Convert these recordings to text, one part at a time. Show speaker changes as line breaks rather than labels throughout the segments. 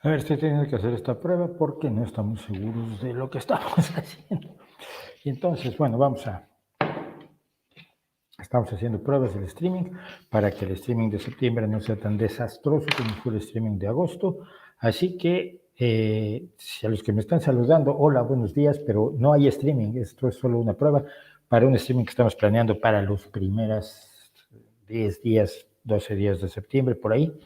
A ver, estoy teniendo que hacer esta prueba porque no estamos seguros de lo que estamos haciendo. Y entonces, bueno, estamos haciendo pruebas del streaming para que el streaming de septiembre no sea tan desastroso como fue el streaming de agosto. Así que, si a los que me están saludando, hola, buenos días, pero no hay streaming, esto es solo una prueba para un streaming que estamos planeando para los primeros 10 días, 12 días de septiembre, por ahí.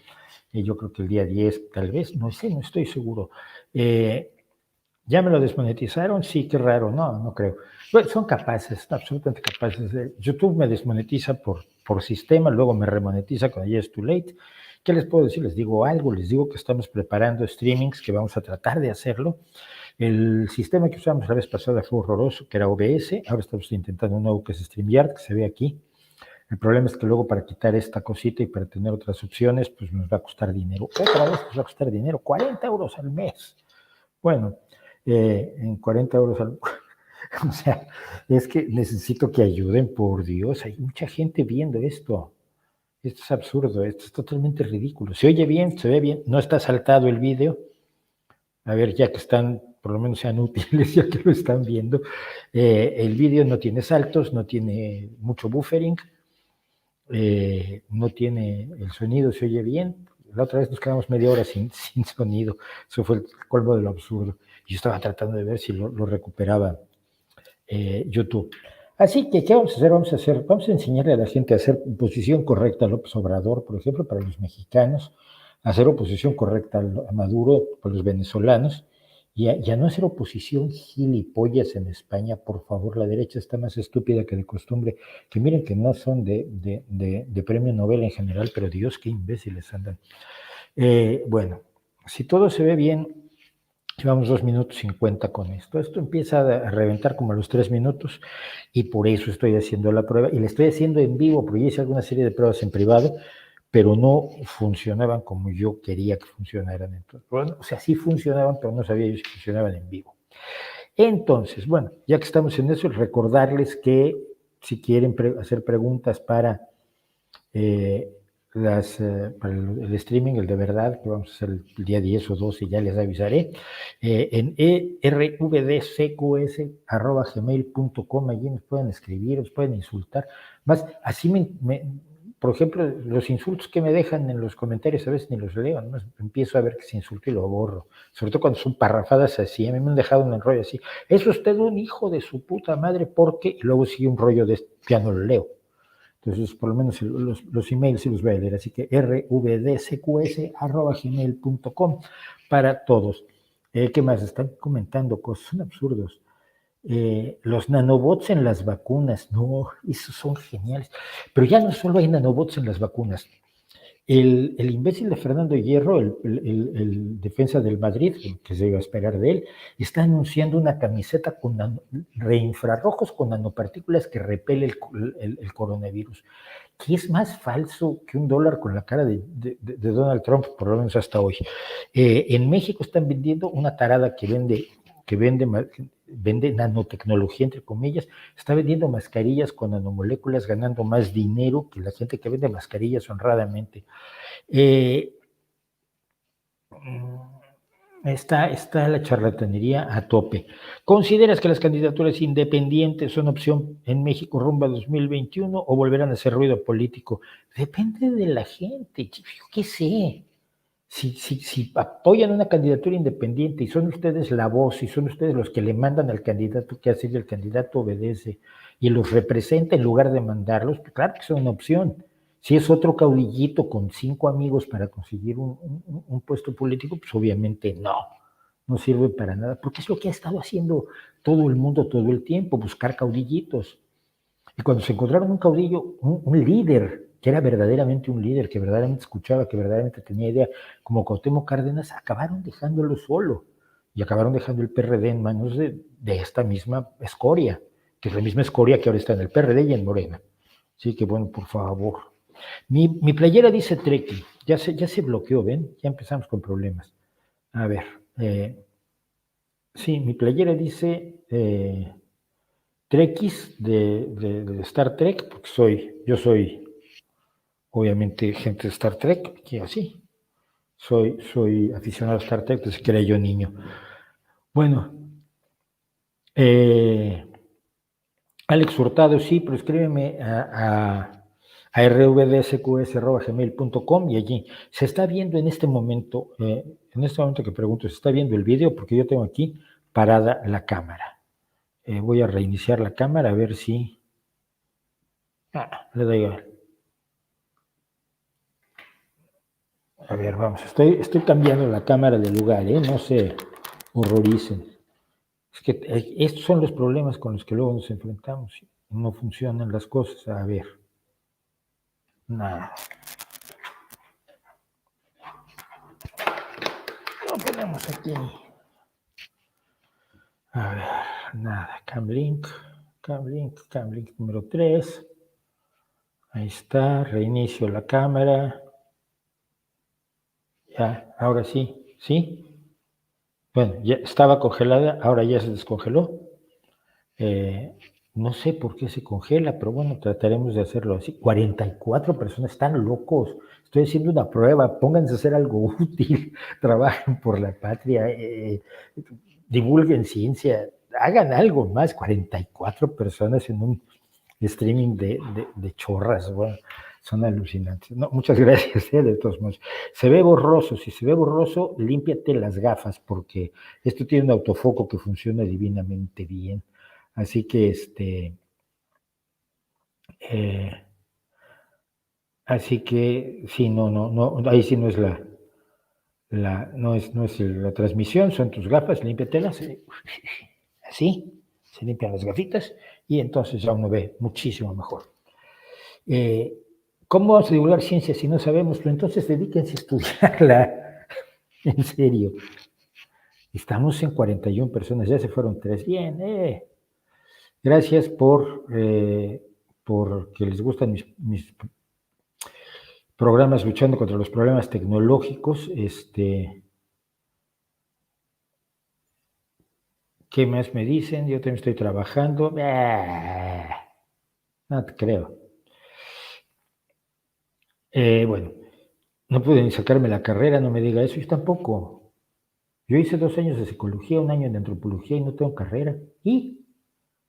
Yo creo que el día 10 tal vez, no sé, no estoy seguro. ¿Ya me lo desmonetizaron? Sí, qué raro, no creo. Bueno, son capaces, absolutamente capaces. YouTube me desmonetiza por sistema, luego me remonetiza cuando ya es too late. ¿Qué les puedo decir? Les digo algo, les digo que estamos preparando streamings, que vamos a tratar de hacerlo. El sistema que usamos la vez pasada fue horroroso, que era OBS, ahora estamos intentando un nuevo que es StreamYard, que se ve aquí. El problema es que luego para quitar esta cosita y para tener otras opciones, pues nos va a costar dinero. Otra vez nos va a costar dinero, 40 euros al mes. Bueno, en 40 euros al... O sea, es que necesito que ayuden, por Dios. Hay mucha gente viendo esto. Esto es absurdo, esto es totalmente ridículo. Se oye bien, se ve bien, no está saltado el vídeo. A ver, ya que están, por lo menos sean útiles, ya que lo están viendo. El vídeo no tiene saltos, no tiene mucho buffering. No tiene el sonido, se oye bien. La otra vez nos quedamos media hora sin sonido. Eso fue el colmo de lo absurdo. Yo estaba tratando de ver si lo recuperaba YouTube. Así que, ¿qué vamos a hacer? Vamos a enseñarle a la gente a hacer oposición correcta a López Obrador, por ejemplo, para los mexicanos, a hacer oposición correcta a Maduro para los venezolanos, y a no hacer oposición gilipollas en España, por favor. La derecha está más estúpida que de costumbre, que miren que no son de premio Nobel en general, pero Dios, qué imbéciles andan. Bueno, si todo se ve bien, llevamos 2 minutos 50 con esto. Esto empieza a reventar como a los 3 minutos y por eso estoy haciendo la prueba. Y la estoy haciendo en vivo, porque yo hice alguna serie de pruebas en privado, pero no funcionaban como yo quería que funcionaran. Entonces, bueno, o sea, sí funcionaban, pero no sabía yo si funcionaban en vivo. Entonces, bueno, ya que estamos en eso, recordarles que si quieren hacer preguntas para para el streaming, el de verdad, que vamos a hacer el día 10 o 12, ya les avisaré, en rvdcqs@gmail.com, allí nos pueden escribir, nos pueden insultar, más, así por ejemplo, los insultos que me dejan en los comentarios a veces ni los leo, ¿no? Empiezo a ver que se insulta y lo borro, sobre todo cuando son parrafadas así. A mí me han dejado un rollo así: es usted un hijo de su puta madre, porque, y luego sigue un rollo de ya no lo leo. Entonces, por lo menos los emails sí los voy a leer. Así que rvdcqs@gmail.com para todos. ¿Qué más? Están comentando cosas, son absurdos. Los nanobots en las vacunas, no, esos son geniales. Pero ya no solo hay nanobots en las vacunas. El imbécil de Fernando Hierro, el defensa del Madrid, que se iba a esperar de él, está anunciando una camiseta con reinfrarrojos con nanopartículas que repele el coronavirus. ¿Qué es más falso que un dólar con la cara de Donald Trump, por lo menos hasta hoy? En México están vendiendo una tarada que vende nanotecnología, entre comillas, está vendiendo mascarillas con nanomoléculas, ganando más dinero que la gente que vende mascarillas honradamente. Está la charlatanería a tope. ¿Consideras que las candidaturas independientes son opción en México rumbo a 2021 o volverán a hacer ruido político? Depende de la gente, yo qué sé. Si apoyan una candidatura independiente y son ustedes la voz y son ustedes los que le mandan al candidato qué hacer y el candidato obedece y los representa en lugar de mandarlos, pues claro que son una opción. Si es otro caudillito con 5 amigos para conseguir un puesto político, pues obviamente no sirve para nada, porque es lo que ha estado haciendo todo el mundo todo el tiempo, buscar caudillitos. Y cuando se encontraron un caudillo, un líder, que era verdaderamente un líder, que verdaderamente escuchaba, que verdaderamente tenía idea, como Cuauhtémoc Cárdenas, acabaron dejándolo solo y acabaron dejando el PRD en manos de esta misma escoria, que es la misma escoria que ahora está en el PRD y en Morena. Así que bueno, por favor. Mi playera dice Treki, ya se bloqueó, ¿ven? Ya empezamos con problemas. A ver, sí, mi playera dice Trekkies de Star Trek, porque yo soy obviamente gente de Star Trek, que así. soy aficionado a Star Trek desde que era yo niño. Bueno, Alex Hurtado, sí, pero escríbeme a rvdsqs@gmail.com y allí se está viendo en este momento que pregunto, se está viendo el video porque yo tengo aquí parada la cámara. Voy a reiniciar la cámara a ver si... le da igual. A ver, vamos, estoy cambiando la cámara de lugar, no se horroricen. Es que estos son los problemas con los que luego nos enfrentamos. No funcionan las cosas. A ver. Nada. Lo ponemos aquí. A ver, nada. Camlink número 3. Ahí está. Reinicio la cámara. Ya, ahora sí. ¿Sí? Bueno, ya estaba congelada, ahora ya se descongeló. No sé por qué se congela, pero bueno, trataremos de hacerlo así. 44 personas, están locos. Estoy haciendo una prueba, pónganse a hacer algo útil, trabajen por la patria, divulguen ciencia, hagan algo más. 44 personas en un streaming de chorras, bueno, son alucinantes. No, muchas gracias, de todos modos. Se ve borroso, si se ve borroso, límpiate las gafas, porque esto tiene un autofoco que funciona divinamente bien. Así que sí, no, ahí sí no es no es la transmisión, son tus gafas, límpiatelas, así, se limpian las gafitas y entonces ya uno ve muchísimo mejor. ¿Cómo vamos a divulgar ciencia si no sabemos? Pues entonces dedíquense a estudiarla, en serio. Estamos en 41 personas, ya se fueron 3. Bien, Gracias por que les gustan mis programas luchando contra los problemas tecnológicos. ¿Qué más me dicen? Yo también estoy trabajando. No te creo. Bueno, no pude ni sacarme la carrera, no me diga eso. Yo tampoco. Yo hice 2 años de psicología, 1 año de antropología y no tengo carrera. ¿Y?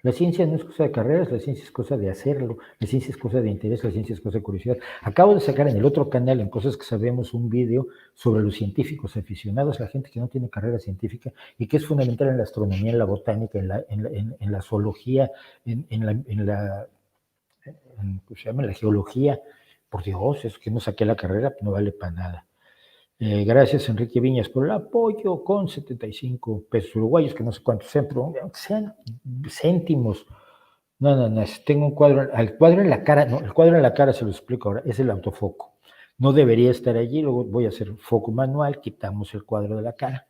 La ciencia no es cosa de carreras, la ciencia es cosa de hacerlo, la ciencia es cosa de interés, la ciencia es cosa de curiosidad. Acabo de sacar en el otro canal, en Cosas que Sabemos, un video sobre los científicos aficionados, la gente que no tiene carrera científica y que es fundamental en la astronomía, en la botánica, en la zoología, ¿cómo se llama? En la geología. Por Dios, es que no saqué la carrera, no vale para nada. Gracias, Enrique Viñas, por el apoyo con 75 pesos uruguayos, que no sé cuántos sean, pero aunque sean céntimos. No, tengo un cuadro, el cuadro en la cara, no, el cuadro en la cara se lo explico ahora, es el autofoco. No debería estar allí, luego voy a hacer foco manual, quitamos el cuadro de la cara.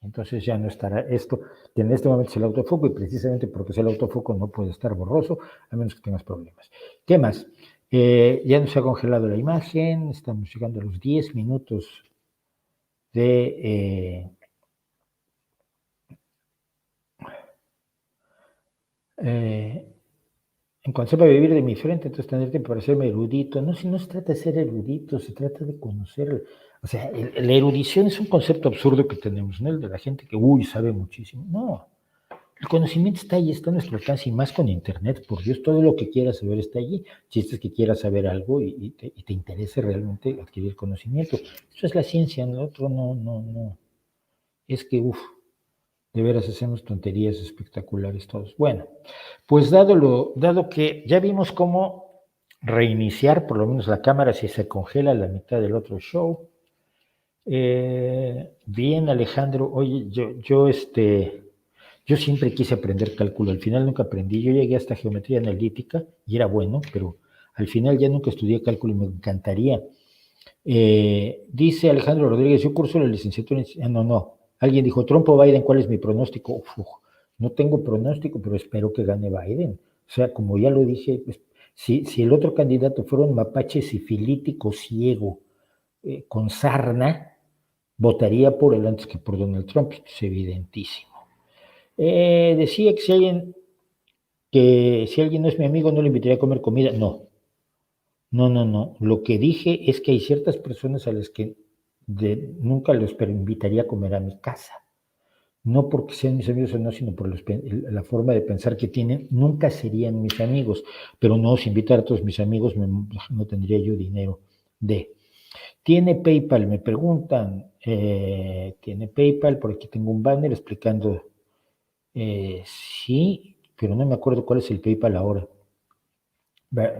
Entonces ya no estará esto, que en este momento es el autofoco y precisamente porque es el autofoco no puede estar borroso, a menos que tengas problemas. ¿Qué más? Ya nos ha congelado la imagen, estamos llegando a los 10 minutos de... en cuanto sepa vivir de mi frente, entonces tener tiempo para hacerme erudito. No, si no se trata de ser erudito, se trata de conocer. O sea, la erudición es un concepto absurdo que tenemos, ¿no? El de la gente que, sabe muchísimo. No, el conocimiento está ahí, está a nuestro alcance y más con Internet. Por Dios, todo lo que quieras saber está allí. Chiste es que quieras saber algo y te interese realmente adquirir conocimiento. Eso es la ciencia, el otro no. Es que, de veras hacemos tonterías espectaculares todos. Bueno, pues dado que ya vimos cómo reiniciar por lo menos la cámara si se congela la mitad del otro show. Bien, Alejandro, oye, yo siempre quise aprender cálculo, al final nunca aprendí, yo llegué hasta geometría analítica y era bueno, pero al final ya nunca estudié cálculo y me encantaría. Dice Alejandro Rodríguez, yo curso la licenciatura en... No. Alguien dijo, Trump o Biden, ¿cuál es mi pronóstico? No tengo pronóstico, pero espero que gane Biden. O sea, como ya lo dije, pues, si el otro candidato fuera un mapache sifilítico ciego con sarna, votaría por él antes que por Donald Trump, es evidentísimo. Decía que si alguien no es mi amigo, no le invitaría a comer comida. No No. Lo que dije es que hay ciertas personas a las que nunca los invitaría a comer a mi casa. No porque sean mis amigos o no, sino por la forma de pensar que tienen, nunca serían mis amigos. Pero no, si invitara a todos mis amigos, no tendría yo dinero de. ¿Tiene PayPal? Me preguntan. ¿Tiene PayPal? Por aquí tengo un banner explicando. Sí, pero no me acuerdo cuál es el PayPal ahora.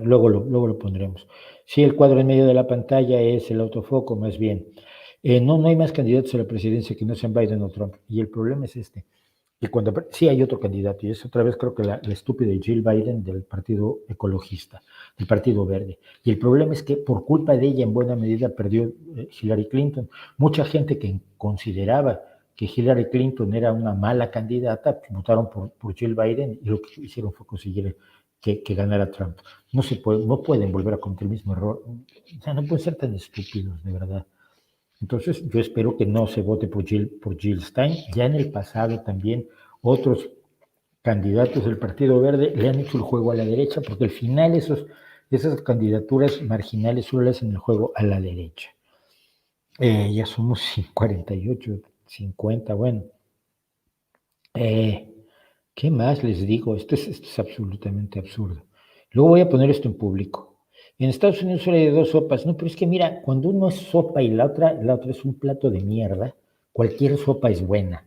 Luego lo pondremos. Sí, el cuadro en medio de la pantalla es el autofoco, más bien. No hay más candidatos a la presidencia que no sean Biden o Trump. Y el problema es este. Y sí hay otro candidato, y es otra vez creo que la estúpida Jill Biden del Partido Ecologista, del Partido Verde. Y el problema es que por culpa de ella en buena medida perdió Hillary Clinton. Mucha gente que consideraba que Hillary Clinton era una mala candidata, votaron por Jill Biden y lo que hicieron fue conseguir que ganara Trump. No pueden volver a cometer el mismo error. O sea, no pueden ser tan estúpidos, de verdad. Entonces, yo espero que no se vote por Jill Stein. Ya en el pasado también otros candidatos del Partido Verde le han hecho el juego a la derecha, porque al final esas candidaturas marginales solo le hacen el juego a la derecha. Ya somos 48, 50, bueno. ¿Qué más les digo? Esto es absolutamente absurdo. Luego voy a poner esto en público. En Estados Unidos solo hay dos sopas. No, pero es que mira, cuando uno es sopa y la otra es un plato de mierda, cualquier sopa es buena.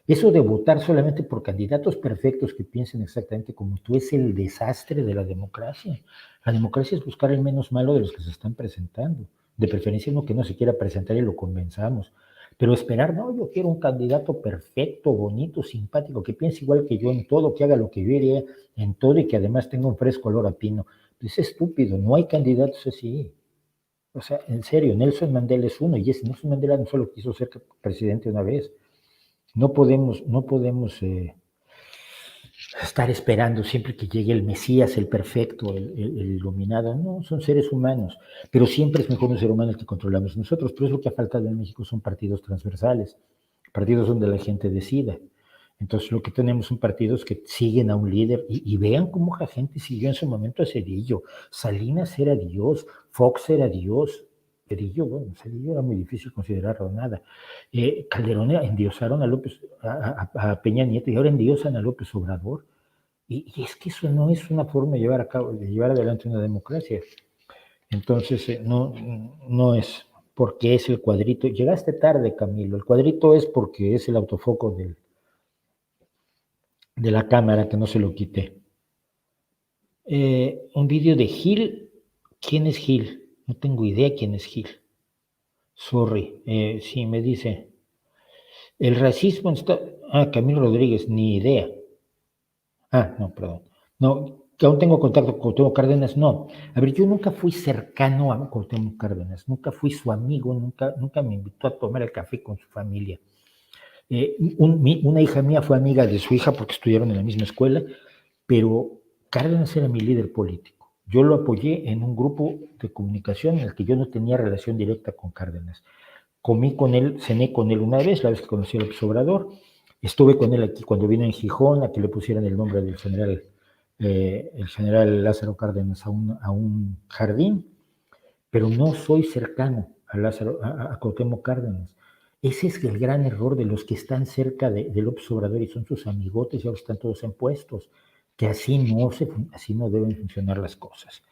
Eso de votar solamente por candidatos perfectos que piensen exactamente como tú es el desastre de la democracia. La democracia es buscar el menos malo de los que se están presentando. De preferencia uno que no se quiera presentar y lo convenzamos. Pero esperar, no, yo quiero un candidato perfecto, bonito, simpático, que piense igual que yo en todo, que haga lo que yo haría en todo y que además tenga un fresco olor a pino. Pues es estúpido, no hay candidatos así. O sea, en serio, Nelson Mandela es uno, y Nelson Mandela no solo quiso ser presidente una vez. No podemos estar esperando siempre que llegue el Mesías, el perfecto, el iluminado. No, son seres humanos, pero siempre es mejor un ser humano el que controlamos nosotros. Pero es lo que ha faltado en México, son partidos transversales, partidos donde la gente decida. Entonces lo que tenemos son partidos que siguen a un líder y vean cómo la gente siguió en su momento a Cedillo. Salinas era Dios, Fox era Dios. Cedillo era muy difícil considerarlo nada. Calderón endiosaron a Peña Nieto y ahora endiosan a López Obrador. Y es que eso no es una forma de llevar adelante una democracia. Entonces, no es porque es el cuadrito. Llegaste tarde, Camilo. El cuadrito es porque es el autofoco de la cámara, que no se lo quité. Un vídeo de Gil. ¿Quién es Gil? No tengo idea quién es Gil. Sorry. Sí, me dice. El racismo está... Camilo Rodríguez, ni idea. No, perdón. No, que aún tengo contacto con Cuauhtémoc Cárdenas, no. A ver, yo nunca fui cercano a Cuauhtémoc Cárdenas, nunca fui su amigo, nunca me invitó a tomar el café con su familia. Una hija mía fue amiga de su hija porque estudiaron en la misma escuela, pero Cárdenas era mi líder político. Yo lo apoyé en un grupo de comunicación en el que yo no tenía relación directa con Cárdenas. Comí con él, cené con él una vez, la vez que conocí al López Obrador. Estuve con él aquí cuando vino en Gijón a que le pusieran el nombre del general, el general Lázaro Cárdenas a un jardín, pero no soy cercano a Cuauhtémoc Cárdenas. Ese es el gran error de los que están cerca de López Obrador y son sus amigotes y ahora están todos en puestos, que así no deben funcionar las cosas.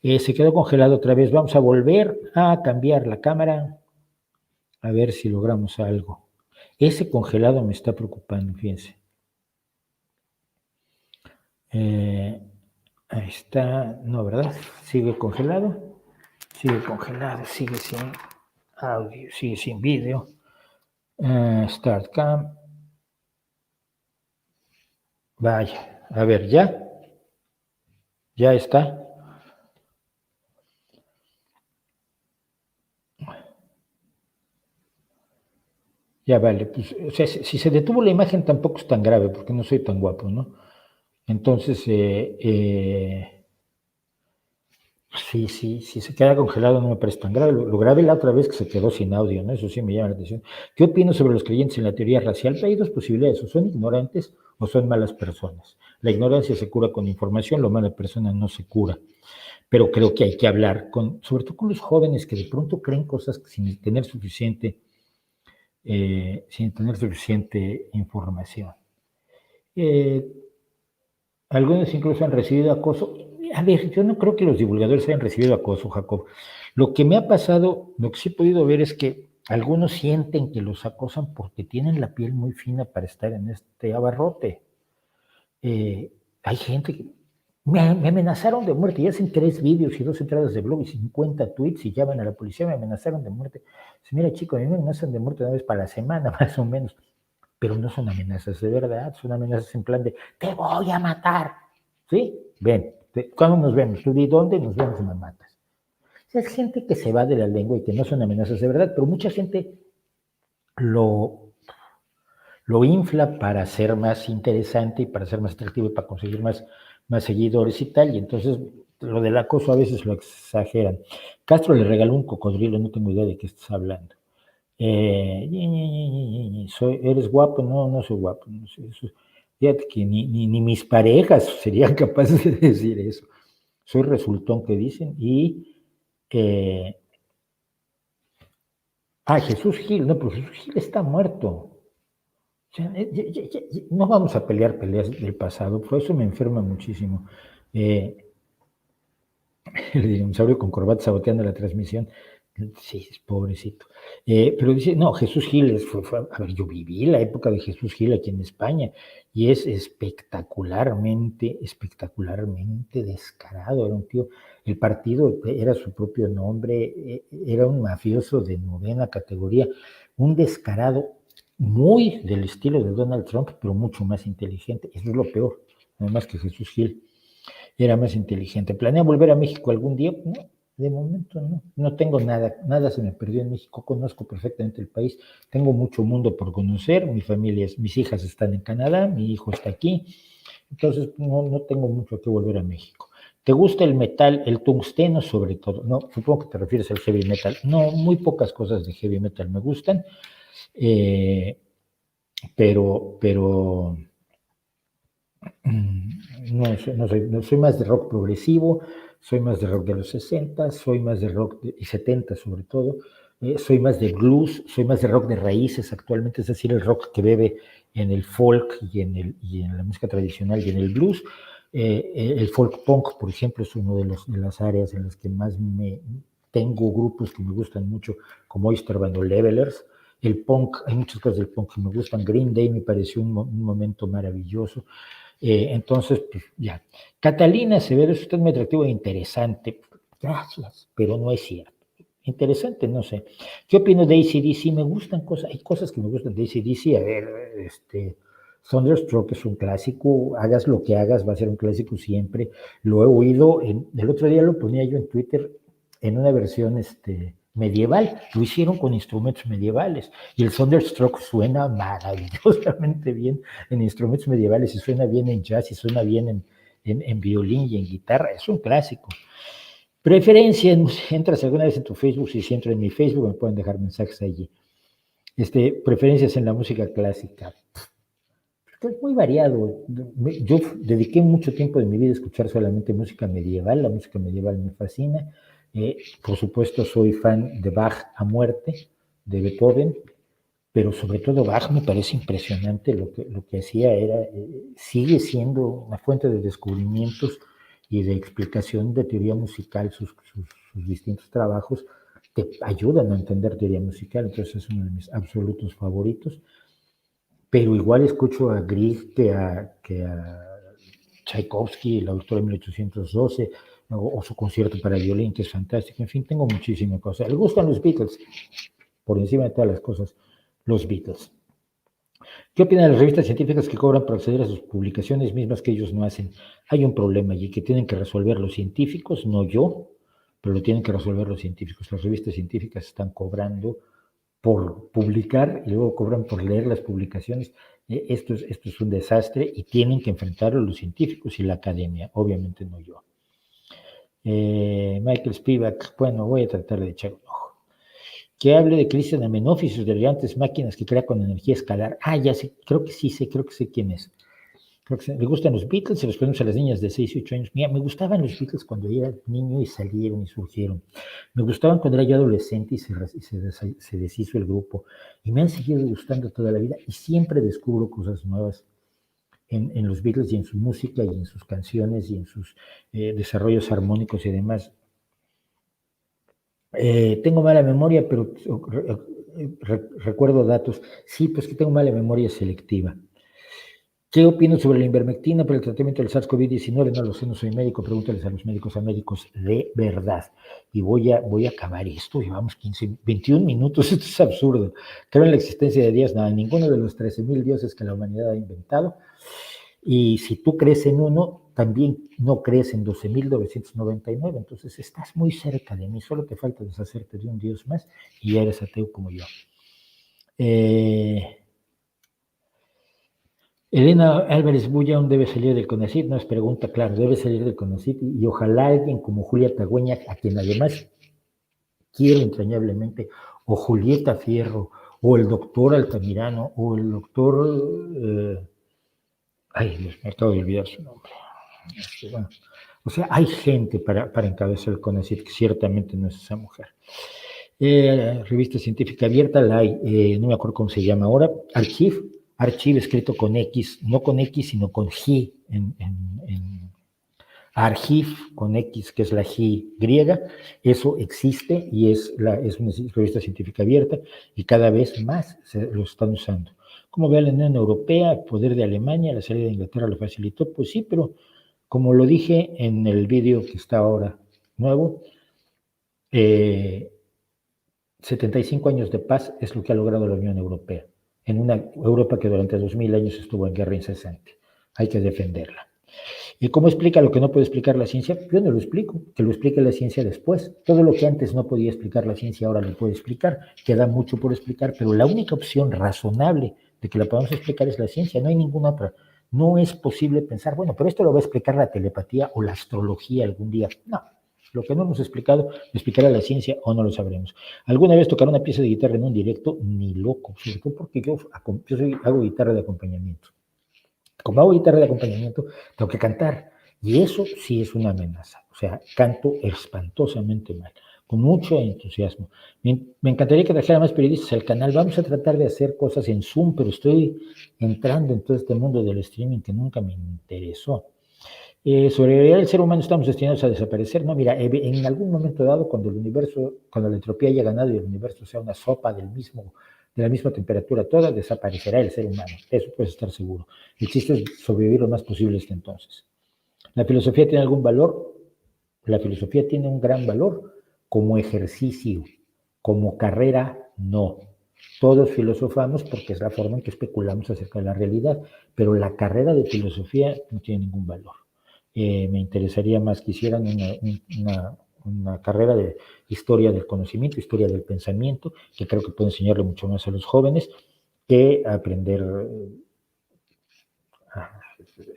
Se quedó congelado otra vez. Vamos a volver a cambiar la cámara a ver si logramos algo. Ese congelado me está preocupando, fíjense. Ahí está, no, ¿verdad? Sigue congelado, sigue sin audio, sigue sin vídeo. Start cam. Vaya, a ver, ya está. Ya vale, pues, o sea, si se detuvo la imagen tampoco es tan grave, porque no soy tan guapo, ¿no? Entonces, si se queda congelado no me parece tan grave. Lo grave la otra vez que se quedó sin audio, ¿no? Eso sí me llama la atención. ¿Qué opino sobre los creyentes en la teoría racial? Hay dos posibilidades, o son ignorantes o son malas personas. La ignorancia se cura con información, la mala persona no se cura. Pero creo que hay que hablar sobre todo con los jóvenes que de pronto creen cosas sin tener suficiente información. Algunos incluso han recibido acoso. A ver, yo no creo que los divulgadores hayan recibido acoso, Jacob. Lo que me ha pasado, lo que sí he podido ver es que algunos sienten que los acosan porque tienen la piel muy fina para estar en este abarrote. Hay gente que me amenazaron de muerte, y hacen 3 vídeos y 2 entradas de blog y 50 tweets y llaman a la policía, me amenazaron de muerte. Dice, mira chico, a mí me amenazan de muerte una vez para la semana, más o menos, pero no son amenazas de verdad, son amenazas en plan de, te voy a matar, ¿sí? Ven, ¿cuándo nos vemos? Tú di dónde, nos vemos y me matas. O sea, es gente que se va de la lengua y que no son amenazas de verdad, pero mucha gente lo infla para ser más interesante y para ser más atractivo y para conseguir más seguidores y tal, y entonces lo del acoso a veces lo exageran. Castro le regaló un cocodrilo, no tengo idea de qué estás hablando. ¿Eres guapo? No soy guapo. No sé, fíjate que ni mis parejas serían capaces de decir eso. Soy resultón, que dicen, y Jesús Gil, no, pero Jesús Gil está muerto. No vamos a pelear peleas del pasado, por eso me enferma muchísimo. El dinosaurio con corbata saboteando la transmisión. Sí, es pobrecito. Pero dice, no, Jesús Gil, a ver, yo viví la época de Jesús Gil aquí en España y es espectacularmente descarado. Era un tío, el partido era su propio nombre, era un mafioso de 9ª categoría, un descarado muy del estilo de Donald Trump, pero mucho más inteligente. Eso es lo peor, nada más que Jesús Gil era más inteligente. ¿Planea volver a México algún día? No, de momento no tengo nada se me perdió en México, conozco perfectamente el país, tengo mucho mundo por conocer, mis hijas están en Canadá, mi hijo está aquí, entonces no tengo mucho que volver a México. ¿Te gusta el metal, el tungsteno sobre todo? No, supongo que te refieres al heavy metal. No, muy pocas cosas de heavy metal me gustan, pero no soy más de rock progresivo, soy más de rock de los 60, soy más de rock y 70 sobre todo, soy más de blues, soy más de rock de raíces actualmente, es decir, el rock que bebe en el folk y en la música tradicional y en el blues. El folk punk, por ejemplo, es una de las áreas en las que más tengo grupos que me gustan mucho, como Oyster Band o Levelers. El punk, hay muchas cosas del punk que me gustan. Green Day me pareció un momento maravilloso. Entonces, pues ya. Catalina Acevedo, es usted muy atractivo e interesante. Gracias, pero no es cierto. Interesante, no sé. ¿Qué opino de AC/DC? Me gustan cosas, hay cosas que me gustan de AC/DC. A ver, Thunderstruck es un clásico, hagas lo que hagas, va a ser un clásico siempre. Lo he oído, el otro día lo ponía yo en Twitter en una versión medieval, lo hicieron con instrumentos medievales y el Thunderstruck suena maravillosamente bien en instrumentos medievales y suena bien en jazz y suena bien en violín y en guitarra, es un clásico. Preferencia, entras alguna vez en tu Facebook, si entro en mi Facebook me pueden dejar mensajes allí. Preferencias en la música clásica. Es muy variado. Yo dediqué mucho tiempo de mi vida a escuchar solamente música medieval, la música medieval me fascina. Por supuesto soy fan de Bach a muerte, de Beethoven, pero sobre todo Bach me parece impresionante lo que hacía, sigue siendo una fuente de descubrimientos y de explicación de teoría musical, sus distintos trabajos te ayudan a entender teoría musical, entonces es uno de mis absolutos favoritos. Pero igual escucho a Grieg que a Tchaikovsky, el autor de 1812, o su concierto para violín, que es fantástico. En fin, tengo muchísimas cosas. Le gustan los Beatles, por encima de todas las cosas, los Beatles. ¿Qué opinan de las revistas científicas que cobran por acceder a sus publicaciones mismas que ellos no hacen? Hay un problema allí que tienen que resolver los científicos, no yo, pero lo tienen que resolver los científicos. Las revistas científicas están cobrando por publicar y luego cobran por leer las publicaciones. Esto es un desastre y tienen que enfrentarlo los científicos y la academia, obviamente no yo. Michael Spivak, bueno, voy a tratar de echar un ojo. Que hable de Christian Amenofis, sus delirantes máquinas que crea con energía escalar. Ya sé, creo que sé quién es. Creo que le gustan los Beatles, se los ponemos a las niñas de 6 y 8 años. Mira, me gustaban los Beatles cuando era niño y salieron y surgieron. Me gustaban cuando era yo adolescente y se deshizo el grupo. Y me han seguido gustando toda la vida y siempre descubro cosas nuevas en los Beatles y en su música y en sus canciones y en sus desarrollos armónicos y demás. Tengo mala memoria, pero recuerdo datos. Sí, pues que tengo mala memoria selectiva. ¿Qué opino sobre la ivermectina para el tratamiento del SARS-CoV-19? No lo sé, no soy médico, pregúntales a médicos de verdad. Y voy a acabar esto, llevamos 21 minutos, esto es absurdo. Creo en la existencia de Dios, nada, ninguno de los 13,000 dioses que la humanidad ha inventado. Y si tú crees en uno, también no crees en 12,999, entonces estás muy cerca de mí, solo te falta deshacerte de un Dios más y ya eres ateo como yo. Elena Álvarez Bulla, ¿dónde debe salir del CONACYT? No es pregunta, claro, debe salir del CONACYT y ojalá alguien como Julia Tagüeña, a quien además quiero entrañablemente, o Julieta Fierro, o el doctor Altamirano, o el doctor... ay, Dios, me acabo de olvidar su nombre. Bueno, o sea, hay gente para encabezar el CONACYT, que ciertamente no es esa mujer. Revista científica abierta, la hay, no me acuerdo cómo se llama ahora, Archive escrito con X, no con X, sino con G, en Archive con X, que es la G griega, eso existe y es una revista científica abierta y cada vez más lo están usando. Como ve la Unión Europea, el poder de Alemania, la salida de Inglaterra lo facilitó, pues sí, pero como lo dije en el vídeo que está ahora nuevo, 75 años de paz es lo que ha logrado la Unión Europea, en una Europa que durante 2000 años estuvo en guerra incesante. Hay que defenderla. ¿Y cómo explica lo que no puede explicar la ciencia? Yo no lo explico, que lo explique la ciencia después. Todo lo que antes no podía explicar la ciencia ahora lo puede explicar. Queda mucho por explicar, pero la única opción razonable de que la podamos explicar es la ciencia, no hay ninguna otra. No es posible pensar, bueno, pero esto lo va a explicar la telepatía o la astrología algún día. No, lo que no hemos explicado, lo explicará la ciencia o no lo sabremos. ¿Alguna vez tocar una pieza de guitarra en un directo? Ni loco, sobre todo porque yo hago guitarra de acompañamiento. Como hago guitarra de acompañamiento, tengo que cantar. Y eso sí es una amenaza. O sea, canto espantosamente mal, con mucho entusiasmo. Me encantaría que trajera más periodistas al canal. Vamos a tratar de hacer cosas en Zoom, pero estoy entrando en todo este mundo del streaming que nunca me interesó. Sobre el ser humano estamos destinados a desaparecer. No, mira, en algún momento dado, cuando la entropía haya ganado y el universo sea una sopa de la misma temperatura toda, desaparecerá el ser humano. Eso puedes estar seguro. El chiste es sobrevivir lo más posible hasta entonces. ¿La filosofía tiene algún valor? La filosofía tiene un gran valor como ejercicio, como carrera, no. Todos filosofamos porque es la forma en que especulamos acerca de la realidad, pero la carrera de filosofía no tiene ningún valor. Me interesaría más que hicieran una carrera de historia del conocimiento, historia del pensamiento, que creo que puede enseñarle mucho más a los jóvenes que aprender a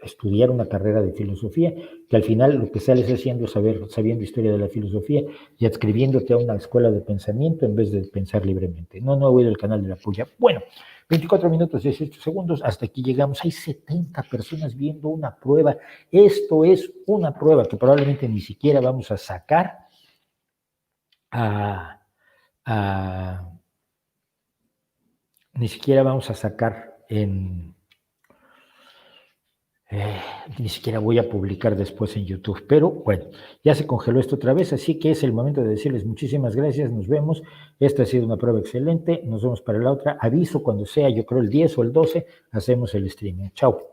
estudiar una carrera de filosofía, que al final lo que sales haciendo es sabiendo historia de la filosofía y adscribiéndote a una escuela de pensamiento en vez de pensar libremente. No he oído el canal de la puya. Bueno, 24 minutos, 18 segundos, hasta aquí llegamos. Hay 70 personas viendo una prueba. Esto es una prueba que probablemente ni siquiera vamos a sacar ni siquiera vamos a sacar ni siquiera voy a publicar después en YouTube, pero bueno, ya se congeló esto otra vez, así que es el momento de decirles muchísimas gracias, nos vemos, esta ha sido una prueba excelente, nos vemos para la otra, aviso cuando sea, yo creo el 10 o el 12, hacemos el streaming, chao.